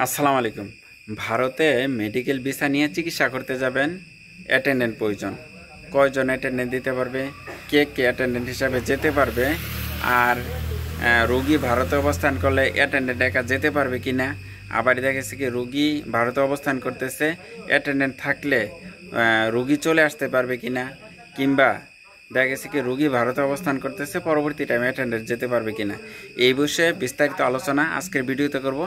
আসসালামু আলাইকুম। ভারতে মেডিকেল ভিসা নিয়ে চিকিৎসা করতে যাবেন, অ্যাটেন্ডেন্ট প্রয়োজন। কয়জন অ্যাটেন্ডেন্ট দিতে পারবে, কে কে অ্যাটেন্ডেন্ট হিসাবে যেতে পারবে, আর রোগী ভারতে অবস্থান করলে অ্যাটেন্ডেন্ট একা যেতে পারবে কি না। আবার দেখেছি কি রোগী ভারতে অবস্থান করতেছে, অ্যাটেন্ডেন্ট থাকলে রোগী চলে আসতে পারবে কি না, কিংবা দেখা গেছে কি রোগী ভারতে অবস্থান করতেছে, পরবর্তী টাইমে অ্যাটেন্ডেন্ট যেতে পারবে কিনা। এই বিষয়ে বিস্তারিত আলোচনা আজকের ভিডিওতে করব।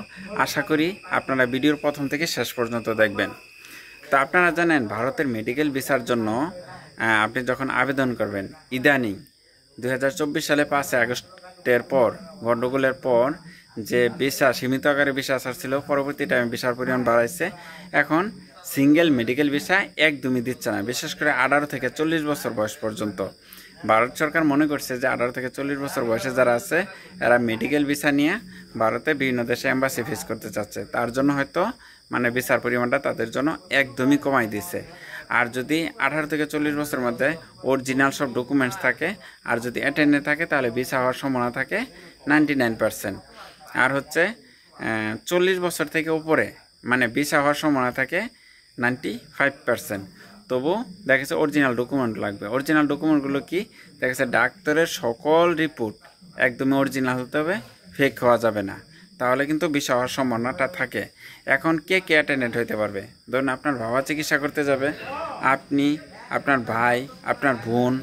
আশা করি আপনারা ভিডিওর প্রথম থেকে শেষ পর্যন্ত দেখবেন। তো আপনারা জানেন ভারতের মেডিকেল ভিসার জন্য আপনি যখন আবেদন করবেন, ইদানিং 2024 সালে 5 আগস্টের পর, গণ্ডগোলের পর যে ভিসা সীমিত আকারে ভিসা ছিল, পরবর্তী টাইমে ভিসার পরিমাণ বাড়াইছে। এখন সিঙ্গেল মেডিকেল ভিসা একদমই দিচ্ছে না, বিশেষ করে 18 থেকে 40 বছর বয়স পর্যন্ত। ভারত সরকার মনে করছে যে 18 থেকে 40 বছর বয়সে যারা আছে এরা মেডিকেল ভিসা নিয়ে ভারতে বিভিন্ন দেশে এম্বাসি ফেস করতে চাচ্ছে, তার জন্য হয়তো ভিসার পরিমাণটা তাদের জন্য একদমই কমাই দিছে। আর যদি 18 থেকে 40 বছরের মধ্যে অরিজিনাল সব ডকুমেন্টস থাকে, আর যদি অ্যাটেন্ডেন্ট থাকে, তাহলে ভিসা হওয়ার সম্ভাবনা থাকে 99%। আর হচ্ছে 40 বছর থেকে উপরে ভিসা হওয়ার সম্ভাবনা থাকে 95%। তবু দেখা গেছে অরিজিনাল ডকুমেন্ট লাগবে। অরিজিনাল ডকুমেন্টগুলো কি, দেখা গেছে ডাক্তারের সকল রিপোর্ট একদমই অরিজিনাল হতে হবে, ফেক হওয়া যাবে না, তাহলে কিন্তু ভিসা হওয়ার সম্ভাবনাটা থাকে। এখন কে কে অ্যাটেন্ডেন্ট হইতে পারবে? ধরুন আপনার বাবা চিকিৎসা করতে যাবে, আপনি, আপনার ভাই, আপনার বোন,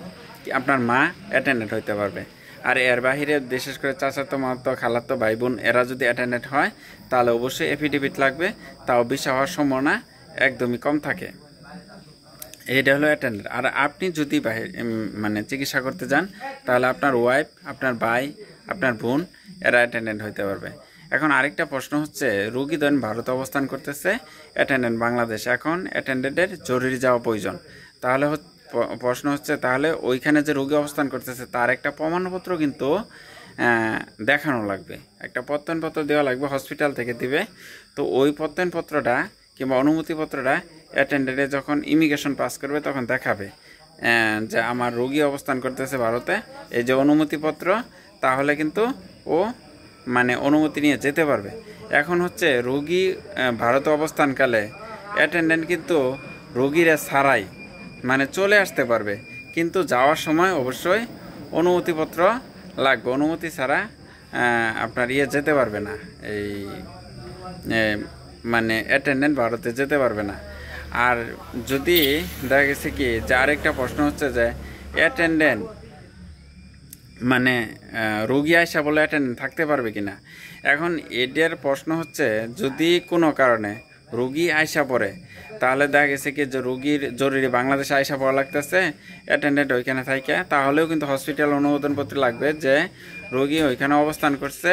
আপনার মা অ্যাটেন্ডেন্ট হইতে পারবে। আর এর বাহিরে বিশেষ করে চাচাতো মামাতো খালাতো ভাই বোন এরা যদি অ্যাটেন্ডেন্ট হয়, তাহলে অবশ্যই এফিডেভিট লাগবে, তাও ভিসা হওয়ার সম্ভাবনা একদমই কম থাকে। এইটা হলো অ্যাটেন্ডেন্ট। আর আপনি যদি চিকিৎসা করতে যান, তাহলে আপনার ওয়াইফ, আপনার ভাই, আপনার বোন এরা অ্যাটেন্ডেন্ট হইতে পারবে। এখন আরেকটা প্রশ্ন হচ্ছে, রোগী ধরেন ভারতে অবস্থান করতেছে, অ্যাটেন্ডেন্ট বাংলাদেশ, এখন অ্যাটেন্ডেন্টের জরুরি যাওয়া প্রয়োজন। তাহলে প্রশ্ন হচ্ছে, তাহলে ওইখানে যে রোগী অবস্থান করতেছে তার একটা প্রমাণপত্র কিন্তু দেখানো লাগবে, একটা প্রত্যয়নপত্র দেওয়া লাগবে, হসপিটাল থেকে দিবে। তো ওই প্রত্যয়নপত্রটা কিংবা অনুমতিপত্রটা অ্যাটেন্ডেন্টে যখন ইমিগ্রেশন পাস করবে তখন দেখাবে যে আমার রোগী অবস্থান করতেছে ভারতে, এই যে অনুমতিপত্র, তাহলে কিন্তু ও অনুমতি নিয়ে যেতে পারবে। এখন হচ্ছে রোগী ভারতে অবস্থানকালে অ্যাটেন্ডেন্ট কিন্তু রোগীরা ছাড়াই চলে আসতে পারবে, কিন্তু যাওয়ার সময় অবশ্যই অনুমতিপত্র লাগবে। অনুমতি ছাড়া আপনার যেতে পারবে না, এই অ্যাটেন্ডেন্ট ভারতে যেতে পারবে না। আর যদি দেখা গেছে কি যে আরেকটা প্রশ্ন হচ্ছে যে অ্যাটেন্ডেন্ট রোগী আইসা বলে অ্যাটেন্ডেন্ট থাকতে পারবে কিনা। এখন এটার প্রশ্ন হচ্ছে, যদি কোনো কারণে রোগী আইসা পড়ে, তাহলে দেখা গেছে কি যে রোগীর জরুরি বাংলাদেশে আইসা পড়া লাগতেছে, অ্যাটেন্ডেন্ট ওইখানে থাকে, তাহলেও কিন্তু হসপিটাল অনুমোদনপত্র লাগবে যে রোগী ওইখানে অবস্থান করছে,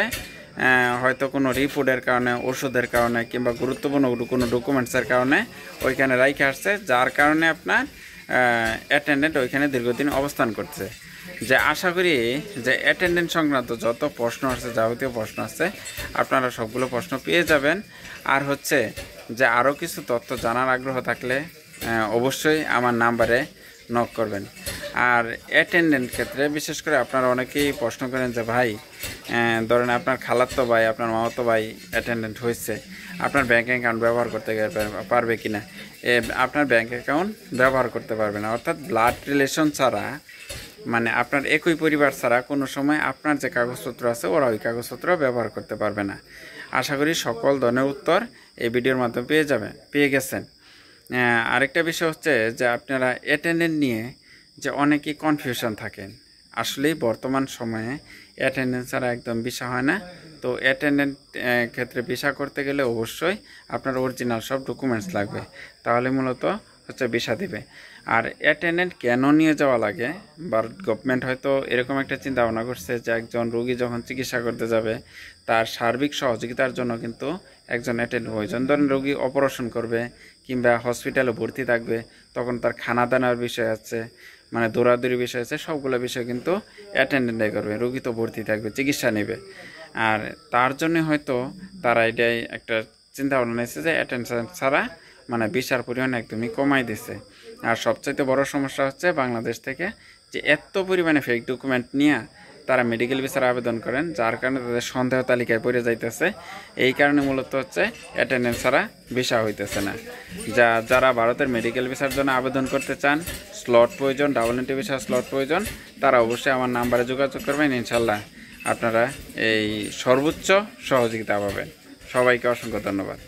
হয়তো কোনো রিপোর্টের কারণে, ওষুধের কারণে, কিংবা গুরুত্বপূর্ণ কোনো ডকুমেন্টসের কারণে ওইখানে রাইখে আসছে, যার কারণে আপনার অ্যাটেন্ডেন্ট ওইখানে দীর্ঘদিন অবস্থান করছে। যে আশা করি যে অ্যাটেন্ডেন্ট সংক্রান্ত যত প্রশ্ন আছে, যাবতীয় প্রশ্ন আছে, আপনারা সবগুলো প্রশ্ন পেয়ে যাবেন। আর হচ্ছে যে আরও কিছু তথ্য জানার আগ্রহ থাকলে অবশ্যই আমার নাম্বারে নক করবেন। আর অ্যাটেন্ডেন্ট ক্ষেত্রে বিশেষ করে আপনারা অনেকেই প্রশ্ন করেন যে ভাই, ধরেন আপনার খালাতো ভাই, আপনার মামাতো ভাই অ্যাটেন্ডেন্ট হয়েছে, আপনার ব্যাঙ্ক অ্যাকাউন্ট ব্যবহার করতে পারবে কি না। আপনার ব্যাঙ্ক অ্যাকাউন্ট ব্যবহার করতে পারবে না, অর্থাৎ ব্লাড রিলেশন ছাড়া, আপনার একই পরিবার ছাড়া কোনো সময় আপনার যে কাগজপত্র আছে ওরা ওই কাগজপত্র ব্যবহার করতে পারবে না। আশা করি সকল ধরনের উত্তর এই ভিডিওর মাধ্যমে পেয়ে গেছেন। আরেকটা বিষয় হচ্ছে যে আপনারা অ্যাটেন্ডেন্ট নিয়ে যে অনেকেই কনফিউশন থাকেন, আসলেই বর্তমান সময়ে অ্যাটেন্ডেন্স ছাড়া একদম ভিসা হয় না। তো অ্যাটেন্ডেন্ট ক্ষেত্রে ভিসা করতে গেলে অবশ্যই আপনার অরিজিনাল সব ডকুমেন্টস লাগবে, তাহলে মূলত হচ্ছে ভিসা দিবে। আর অ্যাটেন্ডেন্ট কেন নিয়ে যাওয়া লাগে, ভারত গভর্নমেন্ট হয়তো এরকম একটা চিন্তা ভাবনা করছে যে একজন রোগী যখন চিকিৎসা করতে যাবে, তার সার্বিক সহযোগিতার জন্য কিন্তু একজন অ্যাটেন্ডেন্ট প্রয়োজন। ধরেন রোগী অপারেশন করবে কিংবা হসপিটালে ভর্তি থাকবে, তখন তার খানা দানার বিষয় আছে, দৌড়াদৌড়ি বিষয় আছে, সবগুলো বিষয় কিন্তু অ্যাটেন্ডেন্টই করবে। রোগী তো ভর্তি থাকবে, চিকিৎসা নেবে, আর তার জন্য হয়তো তারা এটাই একটা চিন্তা ভাবনা নিয়েছে যে অ্যাটেন্ডেন্স ছাড়া ভিসার পরিমাণ একদমই কমাই দিছে। আর সবচাইতে বড় সমস্যা হচ্ছে বাংলাদেশ থেকে যে এত পরিমাণে ফেক ডকুমেন্ট নিয়ে তারা মেডিকেল ভিসার আবেদন করেন, যার কারণে তাদের সন্দেহ তালিকায় পড়ে যাইতেছে। এই কারণে মূলত হচ্ছে অ্যাটেন্ডেন্স ছাড়া ভিসা হইতেছে না। যারা ভারতের মেডিকেল ভিসার জন্য আবেদন করতে চান, স্লট প্রয়োজন, ডাবল এন্ট্রি ভিসা স্লট প্রয়োজন, তারা অবশ্যই আমার নাম্বারে যোগাযোগ করবেন। ইনশাল্লাহ আপনারা এই সর্বোচ্চ সহযোগিতা পাবেন। সবাইকে অসংখ্য ধন্যবাদ।